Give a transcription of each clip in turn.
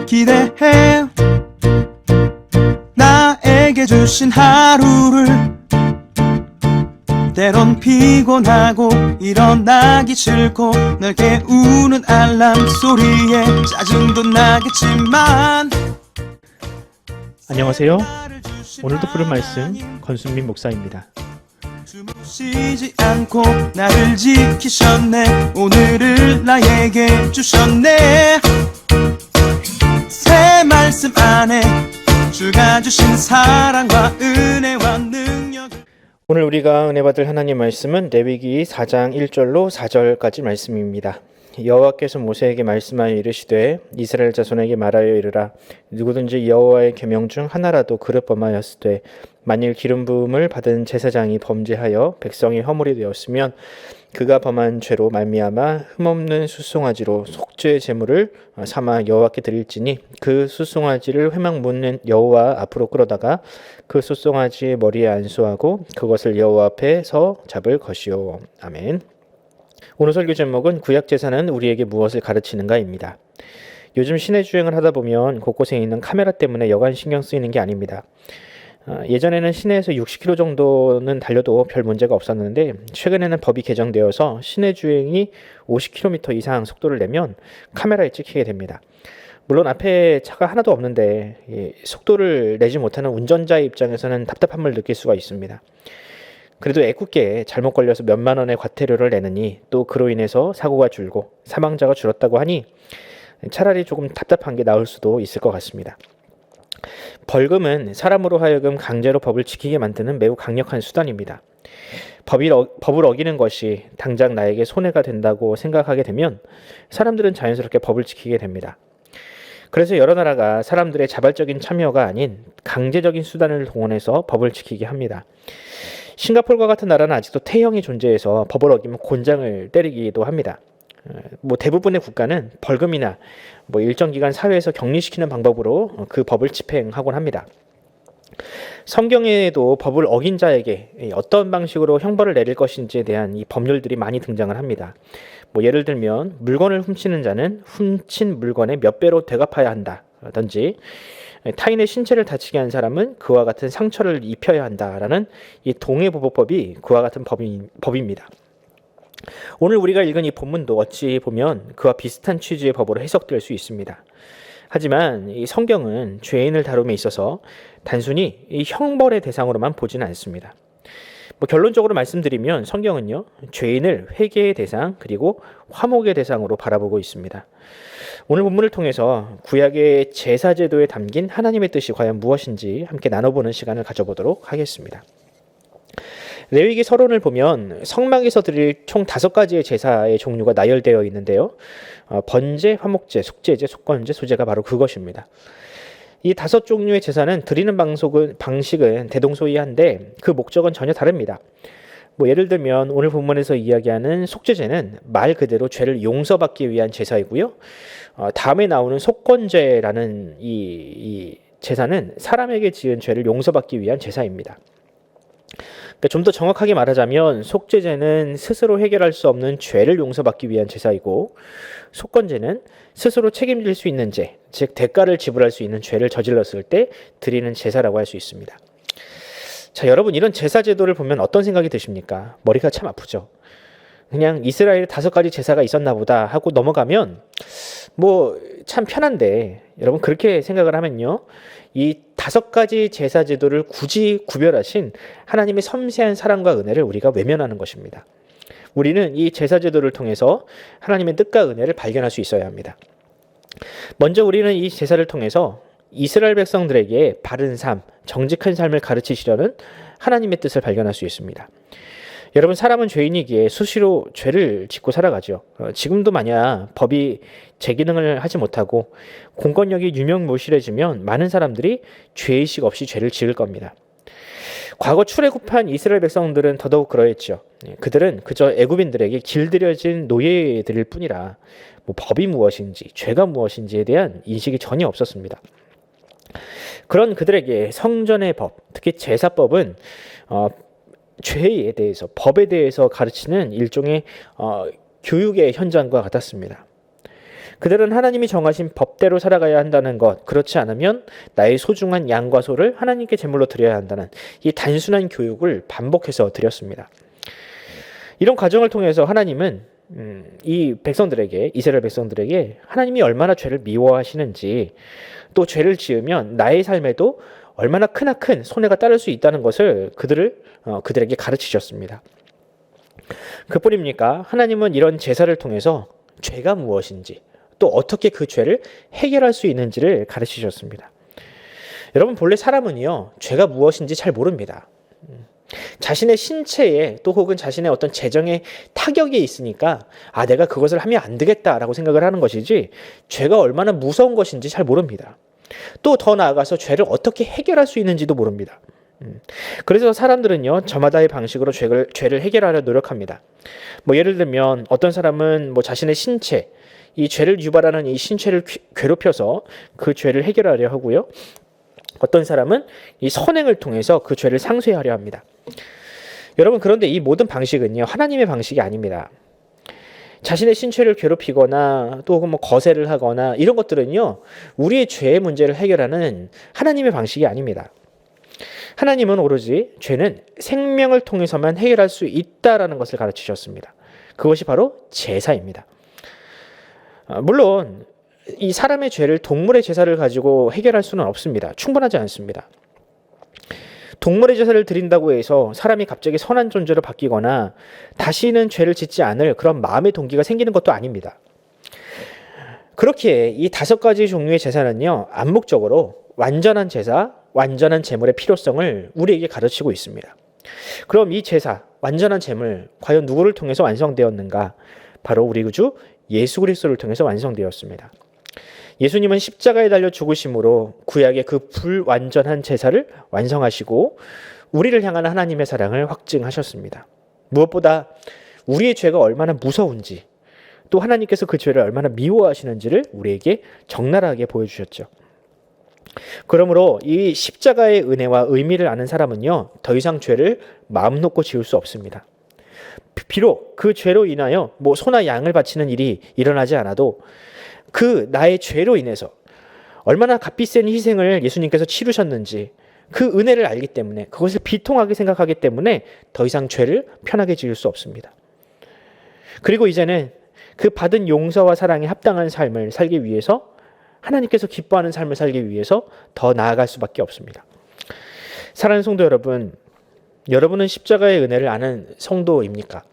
기대해 나에게 주신 하루를 때론 피곤하고 일어나기 싫고 널 깨우는 알람 소리에 짜증도 나겠지만 안녕하세요. 오늘도 부를 말씀 권순민 목사입니다. 쉬지 않고 나를 지키셨네. 오늘을 나에게 주셨네. 새 말씀 안에 주가 주신 사랑과 은혜와 능력. 오늘 우리가 은혜 받을 하나님 말씀은 레위기 4장 1절로 4절까지 말씀입니다. 여호와께서 모세에게 말씀하여 이르시되 이스라엘 자손에게 말하여 이르라. 누구든지 여호와의 계명 중 하나라도 그릇 범하였으되 만일 기름 부음을 받은 제사장이 범죄하여 백성이 허물이 되었으면 그가 범한 죄로 말미암아 흠없는 수송아지로 속죄 제물을 삼아 여호와께 드릴지니 그 수송아지를 회막 묻는 여호와 앞으로 끌어다가 그 수송아지의 머리에 안수하고 그것을 여호와 앞에서 잡을 것이요. 아멘. 오늘 설교 제목은 구약 제사는 우리에게 무엇을 가르치는가입니다. 요즘 시내 주행을 하다 보면 곳곳에 있는 카메라 때문에 여간 신경 쓰이는 게 아닙니다. 예전에는 시내에서 60km 정도는 달려도 별 문제가 없었는데 최근에는 법이 개정되어서 시내 주행이 50km 이상 속도를 내면 카메라에 찍히게 됩니다. 물론 앞에 차가 하나도 없는데 속도를 내지 못하는 운전자의 입장에서는 답답함을 느낄 수가 있습니다. 그래도 애꿎게 잘못 걸려서 몇만 원의 과태료를 내느니 또 그로 인해서 사고가 줄고 사망자가 줄었다고 하니 차라리 조금 답답한 게 나을 수도 있을 것 같습니다. 벌금은 사람으로 하여금 강제로 법을 지키게 만드는 매우 강력한 수단입니다. 법을 어기는 것이 당장 나에게 손해가 된다고 생각하게 되면 사람들은 자연스럽게 법을 지키게 됩니다. 그래서 여러 나라가 사람들의 자발적인 참여가 아닌 강제적인 수단을 동원해서 법을 지키게 합니다. 싱가포르와 같은 나라는 아직도 태형이 존재해서 법을 어기면 곤장을 때리기도 합니다. 대부분의 국가는 벌금이나 일정 기간 사회에서 격리시키는 방법으로 그 법을 집행하곤 합니다. 성경에도 법을 어긴 자에게 어떤 방식으로 형벌을 내릴 것인지에 대한 이 법률들이 많이 등장을 합니다. 예를 들면 물건을 훔치는 자는 훔친 물건의 몇 배로 되갚아야 한다든지 타인의 신체를 다치게 한 사람은 그와 같은 상처를 입혀야 한다라는 이 동해보복법이 그와 같은 법입니다. 오늘 우리가 읽은 이 본문도 어찌 보면 그와 비슷한 취지의 법으로 해석될 수 있습니다. 하지만 이 성경은 죄인을 다룸에 있어서 단순히 이 형벌의 대상으로만 보지는 않습니다. 결론적으로 말씀드리면 성경은요, 죄인을 회개의 대상 그리고 화목의 대상으로 바라보고 있습니다. 오늘 본문을 통해서 구약의 제사제도에 담긴 하나님의 뜻이 과연 무엇인지 함께 나눠보는 시간을 가져보도록 하겠습니다. 레위기 서론을 보면 성막에서 드릴 총 5가지의 제사의 종류가 나열되어 있는데요. 번제, 화목제, 속죄제, 속건제, 소제가 바로 그것입니다. 이 5종류의 제사는 드리는 방식은 대동소이한데 그 목적은 전혀 다릅니다. 예를 들면 오늘 본문에서 이야기하는 속죄제는 말 그대로 죄를 용서받기 위한 제사이고요. 다음에 나오는 속건제라는 이 제사는 사람에게 지은 죄를 용서받기 위한 제사입니다. 좀 더 정확하게 말하자면 속죄제는 스스로 해결할 수 없는 죄를 용서받기 위한 제사이고 속건제는 스스로 책임질 수 있는 죄, 즉 대가를 지불할 수 있는 죄를 저질렀을 때 드리는 제사라고 할 수 있습니다. 자, 여러분 이런 제사 제도를 보면 어떤 생각이 드십니까? 머리가 참 아프죠. 그냥 이스라엘에 5가지 제사가 있었나 보다 하고 넘어가면 참 편한데 여러분 그렇게 생각을 하면요. 이 5가지 제사 제도를 굳이 구별하신 하나님의 섬세한 사랑과 은혜를 우리가 외면하는 것입니다. 우리는 이 제사 제도를 통해서 하나님의 뜻과 은혜를 발견할 수 있어야 합니다. 먼저 우리는 이 제사를 통해서 이스라엘 백성들에게 바른 삶, 정직한 삶을 가르치시려는 하나님의 뜻을 발견할 수 있습니다. 여러분 사람은 죄인이기에 수시로 죄를 짓고 살아가죠. 지금도 만약 법이 제 기능을 하지 못하고 공권력이 유명무실해지면 많은 사람들이 죄의식 없이 죄를 지을 겁니다. 과거 출애굽한 이스라엘 백성들은 더더욱 그러했죠. 그들은 그저 애굽인들에게 길들여진 노예들일 뿐이라 법이 무엇인지 죄가 무엇인지에 대한 인식이 전혀 없었습니다. 그런 그들에게 성전의 법, 특히 제사법은 죄에 대해서, 법에 대해서 가르치는 일종의 교육의 현장과 같았습니다. 그들은 하나님이 정하신 법대로 살아가야 한다는 것, 그렇지 않으면 나의 소중한 양과 소를 하나님께 제물로 드려야 한다는 이 단순한 교육을 반복해서 드렸습니다. 이런 과정을 통해서 하나님은 이 백성들에게, 이스라엘 백성들에게 하나님이 얼마나 죄를 미워하시는지, 또 죄를 지으면 나의 삶에도 얼마나 크나큰 손해가 따를 수 있다는 것을 그들에게 가르치셨습니다. 그뿐입니까? 하나님은 이런 제사를 통해서 죄가 무엇인지, 또 어떻게 그 죄를 해결할 수 있는지를 가르치셨습니다. 여러분, 본래 사람은요, 죄가 무엇인지 잘 모릅니다. 자신의 신체에 또 혹은 자신의 어떤 재정에 타격이 있으니까 내가 그것을 하면 안 되겠다라고 생각을 하는 것이지, 죄가 얼마나 무서운 것인지 잘 모릅니다. 또 더 나아가서 죄를 어떻게 해결할 수 있는지도 모릅니다. 그래서 사람들은요, 저마다의 방식으로 죄를 해결하려 노력합니다. 예를 들면 어떤 사람은 자신의 신체, 이 죄를 유발하는 이 신체를 괴롭혀서 그 죄를 해결하려 하고요. 어떤 사람은 이 선행을 통해서 그 죄를 상쇄하려 합니다. 여러분, 그런데 이 모든 방식은요, 하나님의 방식이 아닙니다. 자신의 신체를 괴롭히거나 또 거세를 하거나 이런 것들은요, 우리의 죄의 문제를 해결하는 하나님의 방식이 아닙니다. 하나님은 오로지 죄는 생명을 통해서만 해결할 수 있다라는 것을 가르치셨습니다. 그것이 바로 제사입니다. 물론 이 사람의 죄를 동물의 제사를 가지고 해결할 수는 없습니다. 충분하지 않습니다. 동물의 제사를 드린다고 해서 사람이 갑자기 선한 존재로 바뀌거나 다시는 죄를 짓지 않을 그런 마음의 동기가 생기는 것도 아닙니다. 그렇기에 이 5가지 종류의 제사는요, 암묵적으로 완전한 제사, 완전한 제물의 필요성을 우리에게 가르치고 있습니다. 그럼 이 제사, 완전한 제물, 과연 누구를 통해서 완성되었는가? 바로 우리 구주 예수 그리스도를 통해서 완성되었습니다. 예수님은 십자가에 달려 죽으심으로 구약의 그 불완전한 제사를 완성하시고 우리를 향한 하나님의 사랑을 확증하셨습니다. 무엇보다 우리의 죄가 얼마나 무서운지, 또 하나님께서 그 죄를 얼마나 미워하시는지를 우리에게 적나라하게 보여주셨죠. 그러므로 이 십자가의 은혜와 의미를 아는 사람은요, 더 이상 죄를 마음 놓고 지을 수 없습니다. 비록 그 죄로 인하여 소나 양을 바치는 일이 일어나지 않아도 그 나의 죄로 인해서 얼마나 값비싼 희생을 예수님께서 치르셨는지 그 은혜를 알기 때문에, 그것을 비통하게 생각하기 때문에 더 이상 죄를 편하게 지을 수 없습니다. 그리고 이제는 그 받은 용서와 사랑에 합당한 삶을 살기 위해서, 하나님께서 기뻐하는 삶을 살기 위해서 더 나아갈 수밖에 없습니다. 사랑하는 성도 여러분, 여러분은 십자가의 은혜를 아는 성도입니까?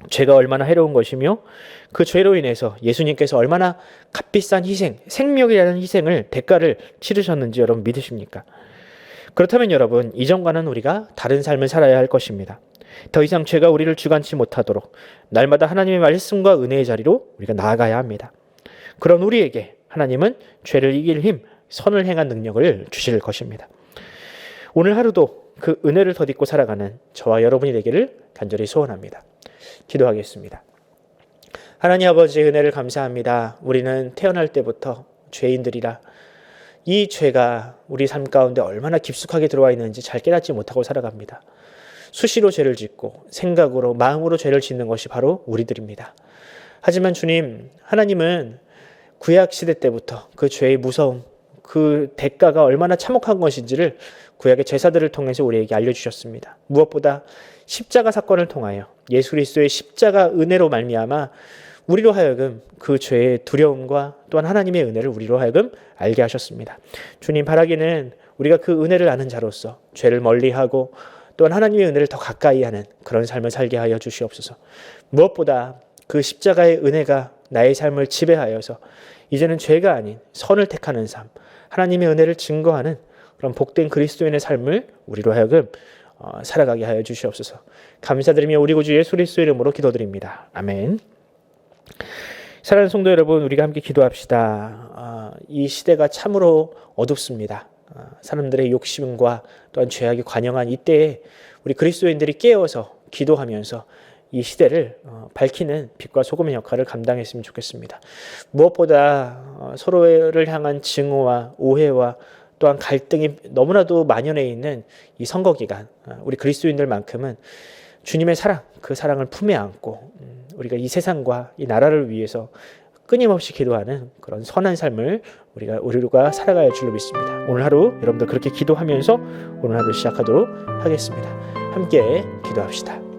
죄가 얼마나 해로운 것이며 그 죄로 인해서 예수님께서 얼마나 값비싼 희생, 생명이라는 희생을, 대가를 치르셨는지 여러분 믿으십니까? 그렇다면 여러분, 이전과는 우리가 다른 삶을 살아야 할 것입니다. 더 이상 죄가 우리를 주관치 못하도록 날마다 하나님의 말씀과 은혜의 자리로 우리가 나아가야 합니다. 그런 우리에게 하나님은 죄를 이길 힘, 선을 행한 능력을 주실 것입니다. 오늘 하루도 그 은혜를 덧입고 살아가는 저와 여러분이 되기를 간절히 소원합니다. 기도하겠습니다. 하나님 아버지의 은혜를 감사합니다. 우리는 태어날 때부터 죄인들이라 이 죄가 우리 삶 가운데 얼마나 깊숙하게 들어와 있는지 잘 깨닫지 못하고 살아갑니다. 수시로 죄를 짓고 생각으로, 마음으로 죄를 짓는 것이 바로 우리들입니다. 하지만 주님, 하나님은 구약 시대 때부터 그 죄의 무서움, 그 대가가 얼마나 참혹한 것인지를 구약의 제사들을 통해서 우리에게 알려주셨습니다. 무엇보다 십자가 사건을 통하여 예수 그리스도의 십자가 은혜로 말미암아 우리로 하여금 그 죄의 두려움과 또한 하나님의 은혜를 우리로 하여금 알게 하셨습니다. 주님, 바라기는 우리가 그 은혜를 아는 자로서 죄를 멀리하고 또한 하나님의 은혜를 더 가까이 하는 그런 삶을 살게 하여 주시옵소서. 무엇보다 그 십자가의 은혜가 나의 삶을 지배하여서 이제는 죄가 아닌 선을 택하는 삶, 하나님의 은혜를 증거하는 그런 복된 그리스도인의 삶을 우리로 하여금 살아가게 하여 주시옵소서. 감사드리며 우리 구주 예수 그리스도의 이름으로 기도드립니다. 아멘. 사랑하는 성도 여러분, 우리가 함께 기도합시다. 이 시대가 참으로 어둡습니다. 사람들의 욕심과 또한 죄악이 관영한 이때에 우리 그리스도인들이 깨어서 기도하면서 이 시대를 밝히는 빛과 소금의 역할을 감당했으면 좋겠습니다. 무엇보다 서로를 향한 증오와 오해와 또한 갈등이 너무나도 만연해 있는 이 선거 기간, 우리 그리스도인들만큼은 주님의 사랑, 그 사랑을 품에 안고 우리가 이 세상과 이 나라를 위해서 끊임없이 기도하는 그런 선한 삶을 우리가 살아가야 할 줄로 믿습니다. 오늘 하루 여러분들 그렇게 기도하면서 오늘 하루 시작하도록 하겠습니다. 함께 기도합시다.